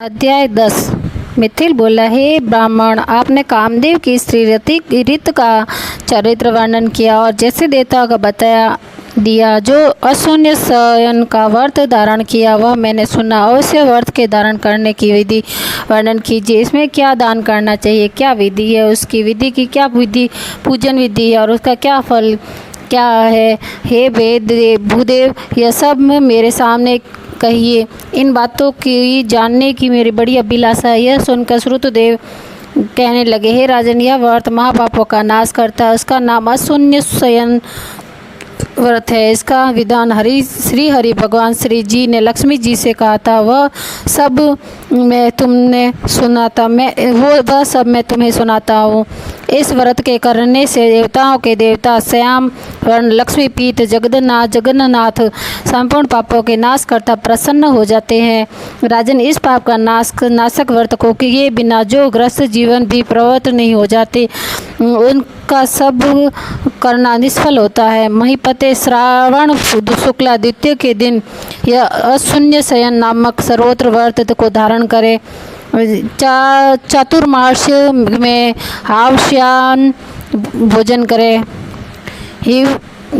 अध्याय 10। मिथिल बोला, हे ब्राह्मण, आपने कामदेव की स्त्री ऋत का चरित्र वर्णन किया और जैसे देवताओं का बताया दिया। जो अशून्य शयन का व्रत धारण किया वह मैंने सुना। अवश्य व्रत के धारण करने की विधि वर्णन कीजिए। इसमें क्या दान करना चाहिए, क्या विधि है, उसकी विधि की क्या विधि, पूजन विधि है और उसका क्या फल क्या है। हे वेद भूदेव, यह सब मेरे सामने कहिए। इन बातों की जानने की मेरी बड़ी अभिलाषा है। यह सुनकर श्रुतदेव कहने लगे, हे राजन, यह व्रत महापापों का नाश करता है। उसका नाम अशून्य शयन व्रत है। इसका विधान श्री हरि भगवान श्री जी ने लक्ष्मी जी से कहा था। वह सब मैं तुम्हें सुनाता हूँ। इस व्रत के करने से देवताओं के देवता श्याम वर्ण लक्ष्मी पीत जगन्नाथ संपूर्ण पापों के नाश करता प्रसन्न हो जाते हैं। राजन, इस पाप का नाशक व्रत को किए बिना जो ग्रस्त जीवन भी प्रवृत्त नहीं हो जाते, उनका सब करना निष्फल होता है। महिपते श्रावण शुक्ला द्वितीय के दिन यह अशून्य शयन नामक सर्वोत्तर व्रत को धारण करे। चातुर्मास में हावश्यान भोजन करे।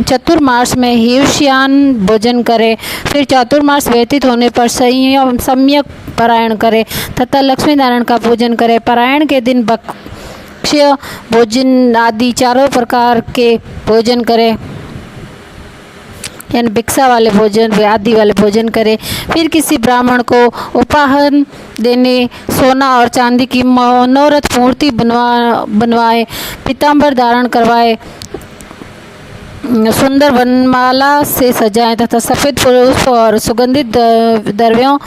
चतुर्मास में हिवश्यान भोजन करे। फिर चातुर्मास व्यतीत होने पर सम्यक पारायण करे तथा लक्ष्मी नारायण का पूजन करे। पारायण के दिन भक्ष्य भोजन आदि चारों प्रकार के भोजन करे, यानी भिक्षा वाले भोजन आदि वाले भोजन करे। फिर किसी ब्राह्मण को उपहार देने सोना और चांदी की मनोरथ मूर्ति बनवाए, पीताम्बर धारण करवाए, सुंदर वनमाला से सजाएं तथा सफ़ेद पुष्प और सुगंधित द्रव्यों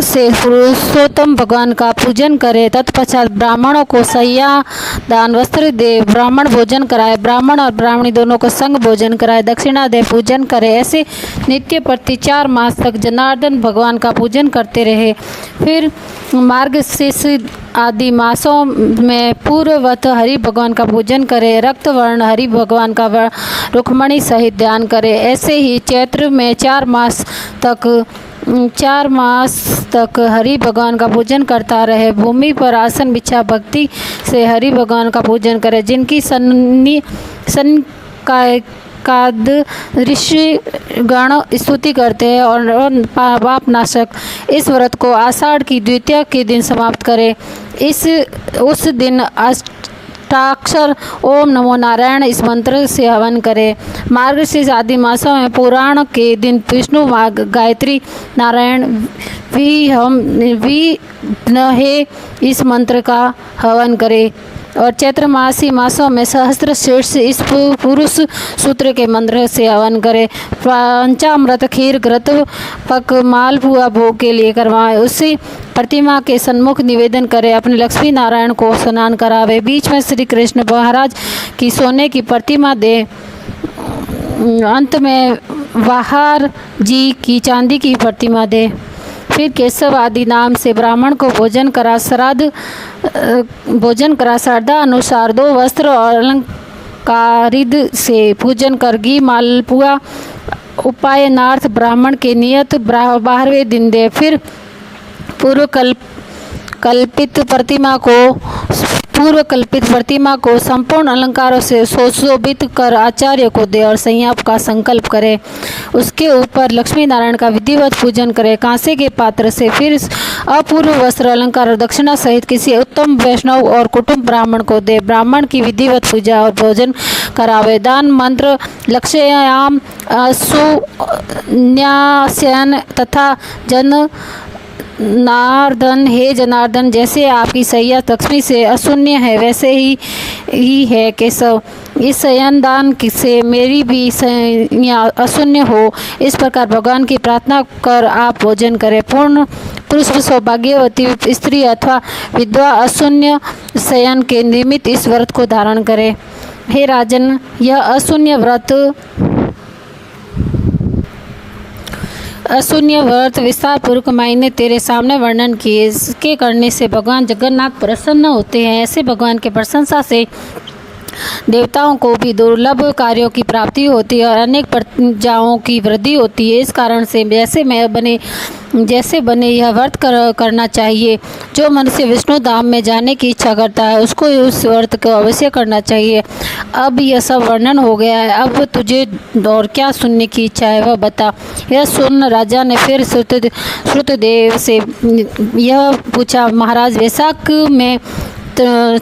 से पुरुषोत्तम भगवान का पूजन करे। तत्पश्चात ब्राह्मणों को सैया दान वस्त्र दे, ब्राह्मण भोजन कराए, ब्राह्मण और ब्राह्मणी दोनों को संग भोजन कराए, दक्षिणा दे, पूजन करे। ऐसे नित्य प्रति 4 मास तक जनार्दन भगवान का पूजन करते रहे। फिर मार्गशीर्ष आदि मासों में पूर्ववत हरि भगवान का पूजन करे। रक्त वर्ण हरि भगवान का रुक्मणी सहित ध्यान करे। ऐसे ही चैत्र में 4 मास तक हरि भगवान का पूजन करता रहे। भूमि पर आसन बिछा भक्ति से हरि भगवान का पूजन करे। जिनकी काद ऋषि गण स्तुति करते हैं और पाप नाशक इस व्रत को आषाढ़ की द्वितीया के दिन समाप्त करे। उस दिन अष्टाक्षर ओम नमो नारायण इस मंत्र से हवन करे। मार्गशीर्ष आदि मासों में पुराण के दिन विष्णु गायत्री नारायण वी नहे इस मंत्र का हवन करे और चैत्रमासी मासों में सहस्त्र शीर्ष इस पुरुष सूत्र के मंत्र से हवन करे। पंचामृत खीर घृत पक मालपुआ भोग के लिए करवाए। उसी प्रतिमा के सन्मुख निवेदन करे। अपने लक्ष्मी नारायण को स्नान करावे। बीच में श्री कृष्ण महाराज की सोने की प्रतिमा दे। अंत में वाहार जी की चांदी की प्रतिमा दे। फिर केशव आदि नाम से ब्राह्मण को भोजन करा श्रद्धा अनुसार 2 वस्त्र और अलंकारिद से पूजन कर घी मालपुआ उपायनार्थ ब्राह्मण के नियत 12वें दिन दे। फिर पूर्व कल्पित प्रतिमा को संपूर्ण अलंकारों से सुशोभित कर आचार्य को दे और संयाप का संकल्प करे। उसके ऊपर लक्ष्मी नारायण का विधिवत पूजन करे कांसे के पात्र से। फिर अपूर्व वस्त्र अलंकार और दक्षिणा सहित किसी उत्तम वैष्णव और कुटुंब ब्राह्मण को दे। ब्राह्मण की विधिवत पूजा और भोजन करावे। दान मंत्र लक्ष्याम सुन्यास्यन तथा जनार्दन, हे जनार्दन, जैसे आपकी सैया लक्ष्मी से अशून्य है वैसे ही है केशव। इस शयन दान से मेरी भी सैया अशून्य हो, इस प्रकार भगवान की प्रार्थना कर आप भोजन करें। पूर्ण पुरुष सौभाग्यवती स्त्री अथवा विधवा अशून्य शयन के निमित्त इस व्रत को धारण करे। हे राजन, यह अशून्य व्रत विस्तार पूर्वक मैंने तेरे सामने वर्णन किए। इसके करने से भगवान जगन्नाथ प्रसन्न होते हैं। ऐसे भगवान के प्रशंसा से देवताओं को भी दुर्लभ कार्यों की प्राप्ति होती है और अनेक प्रजाओं की वृद्धि होती है। इस कारण से जैसे बने यह व्रत करना चाहिए। जो मनुष्य विष्णु धाम में जाने की इच्छा करता है उसको उस व्रत को अवश्य करना चाहिए। अब यह सब वर्णन हो गया है, अब तुझे और क्या सुनने की इच्छा है वह बता। यह सुन राजा ने फिर श्रुतदेव से यह पूछा, महाराज वैशाख में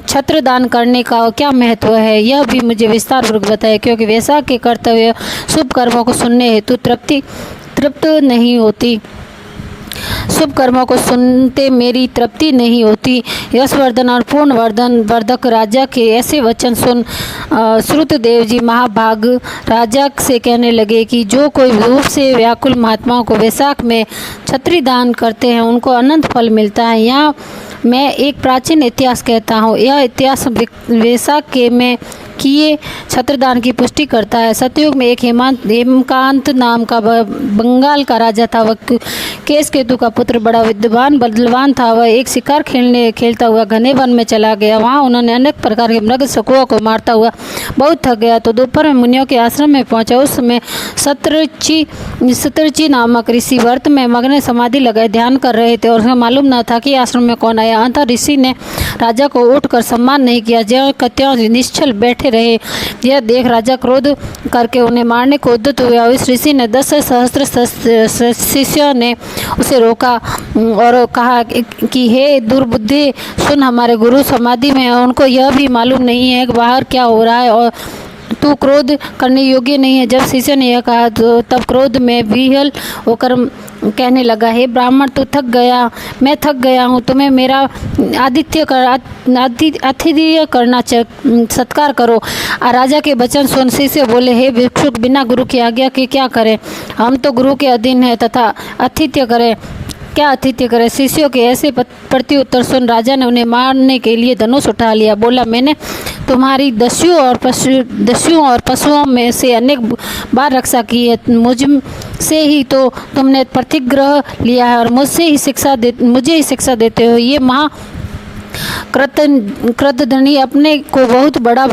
छत्र दान करने का क्या महत्व है, यह भी मुझे विस्तार पूर्वक बताएं, क्योंकि वैशाख के कर्तव्य शुभ कर्मों को सुनने हेतु तृप्त नहीं होती। शुभ कर्मों को सुनते मेरी तृप्ति नहीं होती। यशवर्धन और पूर्ण वर्धक राजा के ऐसे वचन सुन श्रुतदेव जी महाभाग राजा से कहने लगे कि जो कोई रूप से व्याकुल महात्माओं को वैशाख में छत्री दान करते हैं उनको अनंत फल मिलता है। यहाँ मैं एक प्राचीन इतिहास कहता हूँ। यह इतिहास वैशाख के में किए छत्रदान की पुष्टि करता है। सतयुग में एक हेमकांत नाम का बंगाल का राजा था। वह केशकेतु का पुत्र बड़ा विद्वान बलवान था। वह एक शिकार खेलता हुआ घने वन में चला गया। वहाँ उन्होंने अनेक प्रकार के मृग शकुओं को मारता हुआ बहुत थक गया तो दोपहर में मुनियों के आश्रम में पहुंचा। उस समय सतर्ची नामक ऋषि व्रत में मग्न समाधि लगाए ध्यान कर रहे थे और उन्हें मालूम न था कि आश्रम में कौन आया। अंततः ऋषि ने राजा को उठकर सम्मान नहीं किया, जो कत्यों निश्चल बैठे रहे। यह देख राजा क्रोध करके उन्हें मारने को उद्यत हुआ। इस ऋषि ने 10 सहस्त्र शिष्यों ने उसे रोका और कहा कि हे दुर्बुद्धि, सुन, हमारे गुरु समाधि में है, उनको यह भी मालूम नहीं है कि बाहर क्या हो रहा है और तू क्रोध करने योग्य नहीं है। जब शिष्य ने यह कहा तो तब क्रोध में विह्वल होकर कहने लगा, हे ब्राह्मण, तू थक गया, मैं थक गया हूँ, तुम्हें मेरा आतिथ्य करना सत्कार करो। राजा के वचन सुन शिष्य बोले, हे भिक्षुक, बिना गुरु की आज्ञा के क्या करें, हम तो गुरु के अधीन है तथा आतिथ्य करें, क्या आतिथ्य करें। शिष्यों के ऐसे प्रत्युत्तर सुन राजा ने उन्हें मारने के लिए धनुष उठा लिया। बोला, मैंने तुम्हारी दस्युओं और पशुओं में से अनेक बार रक्षा की है, मुझ से ही तो तुमने प्रतिग्रह लिया है और मुझे ही शिक्षा देते हो। ये कृतधनी अपने को बहुत बड़ा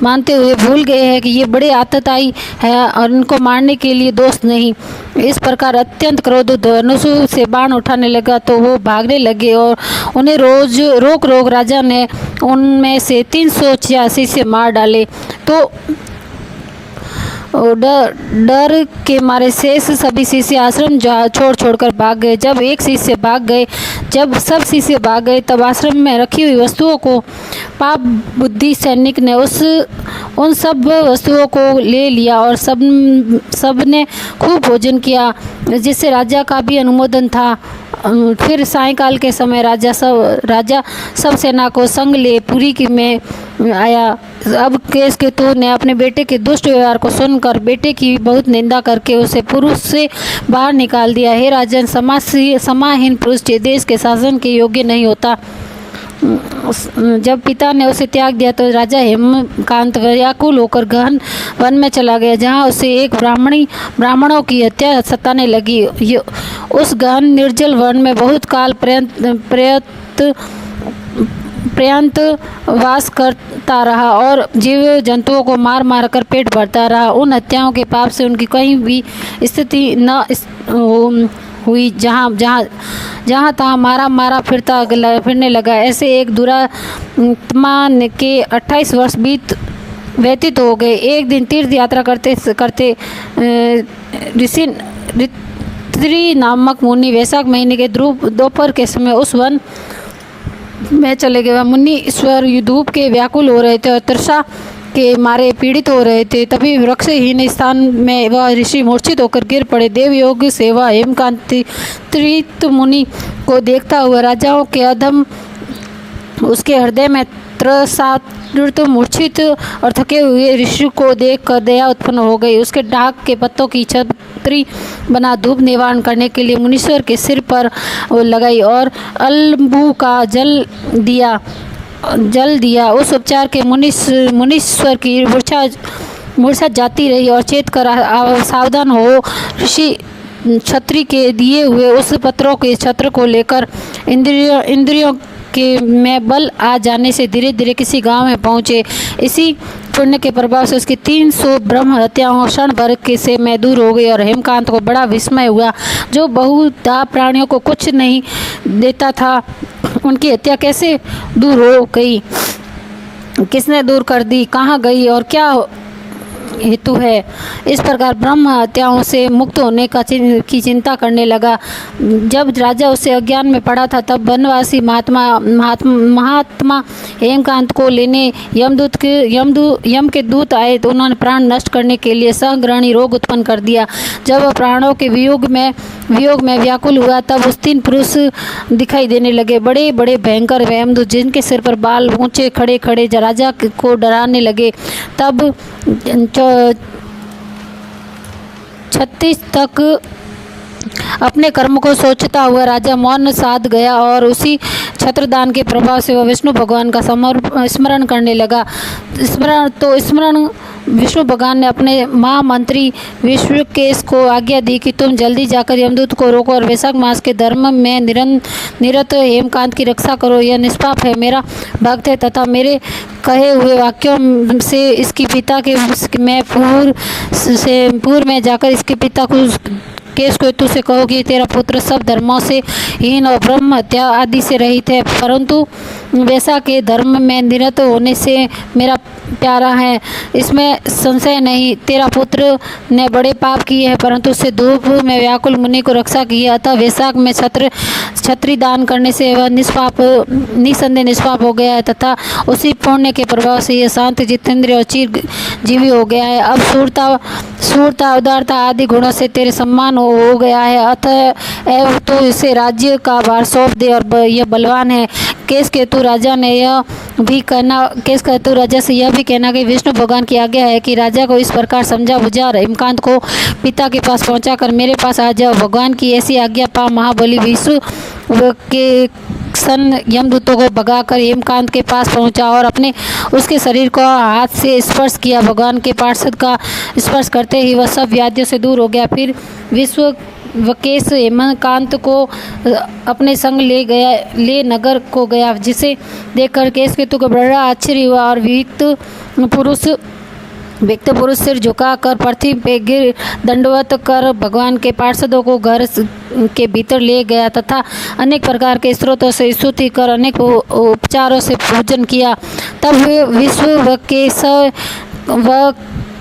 मानते हुए भूल गए हैं कि ये बड़े आतताई है और इनको मारने के लिए दोष नहीं। इस प्रकार अत्यंत क्रोध धनुष से बाण उठाने लगा तो वो भागने लगे और उन्हें रोक राजा ने उनमें से 386 से मार डाले। तो डर के मारे शेष सभी शिष्य आश्रम छोड़कर भाग गए। जब सब शिष्य भाग गए तब आश्रम में रखी हुई वस्तुओं को पाप बुद्धि सैनिक ने उन सब वस्तुओं को ले लिया और सब ने खूब भोजन किया, जिससे राजा का भी अनुमोदन था। फिर सायंकाल के समय राजा सब सेना को संग ले पुरी में आया। अब केशकेतु ने अपने बेटे के दुष्ट व्यवहार को सुनकर बेटे की बहुत निंदा करके उसे पुरुष से बाहर निकाल दिया। हे राजन, समाहीन पुरुष देश के शासन के योग्य नहीं होता। जब पिता ने उसे त्याग दिया तो राजा हेमकांत व्याकुल होकर गहन वन में चला गया, जहाँ उसे एक ब्राह्मणों की हत्या सताने लगी। उस गहन निर्जल वन में बहुत काल पर्यंत वास करता रहा और जीव जंतुओं को मार कर पेट भरता रहा। उन हत्याओं के पाप से उनकी कहीं भी स्थिति न हुई। जहाँ तहाँ मारा फिरने लगा। ऐसे एक दुरात्मा के 28 वर्ष व्यतीत हो गए। एक दिन तीर्थ यात्रा करते ऋषि नामक मुनि वैशाख महीने के दोपहर के समय उस वन में चले गए। मुनि ईश्वर धूप के व्याकुल हो रहे थे और तृषा के मारे पीड़ित हो रहे थे। तभी वृक्षहीन स्थान में वह ऋषि मूर्छित होकर गिर पड़े। देवयोग सेवा हेमकांत त्रित मुनि को देखता हुआ राजाओं के अधम उसके हृदय में त्रसातृत मूर्छित और थके हुए ऋषि को देखकर दया उत्पन्न हो गई। उसके डाक के पत्तों की छतरी बना धूप निवारण करने के लिए मुनीश्वर के सिर पर लगाई और अल्बू का जल दिया। उस उपचार के मुनीश्वर की मूर्छा जाती रही और चेत कर सावधान हो ऋषि छतरी के दिए हुए उस पत्रों के छत्र को लेकर इंद्रियों के में बल आ जाने से धीरे धीरे किसी गांव में पहुंचे। इसी पुण्य के प्रभाव से उसकी 300 ब्रह्म हत्याओं क्षण भर के से में दूर हो गई और हेमकांत को बड़ा विस्मय हुआ। जो बहुधा प्राणियों को कुछ नहीं देता था, उनकी हत्या कैसे दूर हो गई, किसने दूर कर दी, कहाँ गई और क्या हेतु है। इस प्रकार ब्रह्म हत्याओं से मुक्त होने की चिंता करने लगा। जब राजा उसे अज्ञान में पड़ा था, तब वनवासी महात्मा हेमकांत को लेने यम के दूत आए तो उन्होंने प्राण नष्ट करने के लिए सहग्रहणी रोग उत्पन्न कर दिया। जब वह प्राणों के वियोग में व्याकुल हुआ, तब उस 3 पुरुष दिखाई देने लगे, बड़े बड़े भयंकर हेमदूत, जिनके सिर पर बाल ऊंचे खड़े खड़े राजा को डराने लगे। तब 36 तक अपने कर्म को सोचता हुआ राजा मौन साध गया और उसी छत्रदान के प्रभाव से वह विष्णु भगवान का स्मरण करने लगा। स्मरण विष्णु भगवान ने अपने महामंत्री विश्वकेश को आज्ञा दी कि तुम जल्दी जाकर यमदूत को रोको और वैशाख मास के धर्म में निरत पूर्णकांत की रक्षा करो। यह निष्पाप है, मेरा भक्त है तथा मेरे कहे हुए वाक्यों से इसकी पिता के मैं पूर्व में जाकर इसके पिता को केश को तू से कहो कि तेरा पुत्र सब धर्मों से हीन और ब्रह्म हत्या आदि से रहित है, परंतु वैसा के धर्म में निरत होने से मेरा प्यारा है, इसमें संशय नहीं। तेरा पुत्र ने बड़े पाप किए हैं, परंतु उससे धूप में व्याकुल मुनि को रक्षा की है, अतः वैशाख में छत्री दान करने से वह निसंदेह निष्पाप हो गया है तथा उसी पुण्य के प्रभाव से यह शांत जितेंद्रिय और चिर जीवी हो गया है। अब सूरता उदारता आदि गुणों से तेरे सम्मान हो गया है, अतः तो इसे राज्य का भार सौंप दे और यह बलवान है। केशकेतु राजा से यह भी कहना कि विष्णु भगवान की आज्ञा है कि राजा को इस प्रकार समझा बुझा हेमकांत को पिता के पास पहुंचाकर मेरे पास आ जाओ। भगवान की ऐसी आज्ञा पा महाबली विष्णु के सन यमदूतों को भगाकर हेमकांत के पास पहुंचा और उसके शरीर को हाथ से स्पर्श किया। भगवान के पार्षद का स्पर्श करते ही वह सब व्याधियों से दूर हो गया। फिर विश्वकेश हेमकांत को अपने संग ले नगर को गया, जिसे देखकर केशकेतु को बड़ा आश्चर्य हुआ और व्यक्त पुरुष सिर झुकाकर पृथ्वी पे गिर दंडवत कर भगवान के पार्षदों को घर के भीतर ले गया तथा अनेक प्रकार के स्रोतों से स्तुति कर अनेक उपचारों से पूजन किया। तब विश्वकेश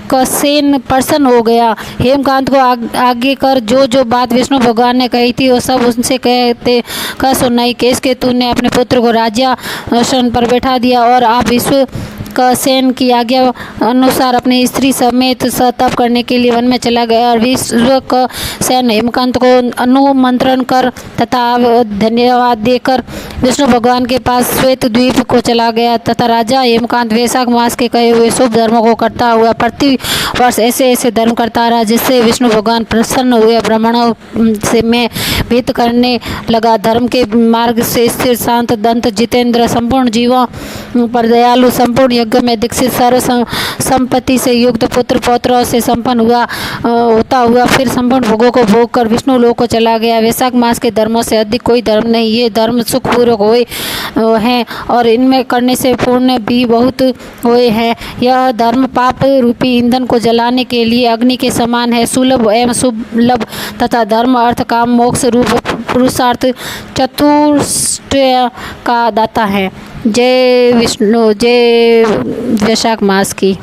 कसेन प्रसन्न हो गया। हेमकांत को आगे कर जो बात विष्णु भगवान ने कही थी वो सब उनसे कह सुनाई। केशकेतु ने अपने पुत्र को राज्यासन पर बैठा दिया और आप विश्वसेन की आज्ञा अनुसार अपनी स्त्री समेत तप करने के लिए वन में चला गया और विश्वसेन हेमकांत को अनुमंत्रण कर तथा धन्यवाद देकर विष्णु भगवान के पास श्वेत द्वीप को चला गया तथा राजा हेमकांत वैशाख मास के कहे हुए शुभ धर्मों को करता हुआ प्रति वर्ष ऐसे धर्म करता रहा, जिससे विष्णु भगवान प्रसन्न हुए। ब्राह्मणों से मैं भीत करने लगा। धर्म के मार्ग से स्थिर शांत दंत जितेंद्र संपूर्ण जीवों पर दयालु संपूर्ण यज्ञ में दीक्षित सर्व संपत्ति से युक्त पुत्र पौत्रों से संपन्न होता हुआ फिर संपूर्ण भोगों को भोग कर विष्णु लोक को चला गया। वैशाख मास के धर्मों से अधिक कोई धर्म नहीं। ये धर्म सुखपूर्वक हुए हैं और इनमें करने से पुण्य भी बहुत हुए हैं। यह धर्म पाप रूपी ईंधन को जलाने के लिए अग्नि के समान है, सुलभ एवं सुलभ तथा धर्म अर्थ काम मोक्ष रूप पुरुषार्थ चतुष्टय का दाता है। जय विष्णु, जय वैशाख मास की।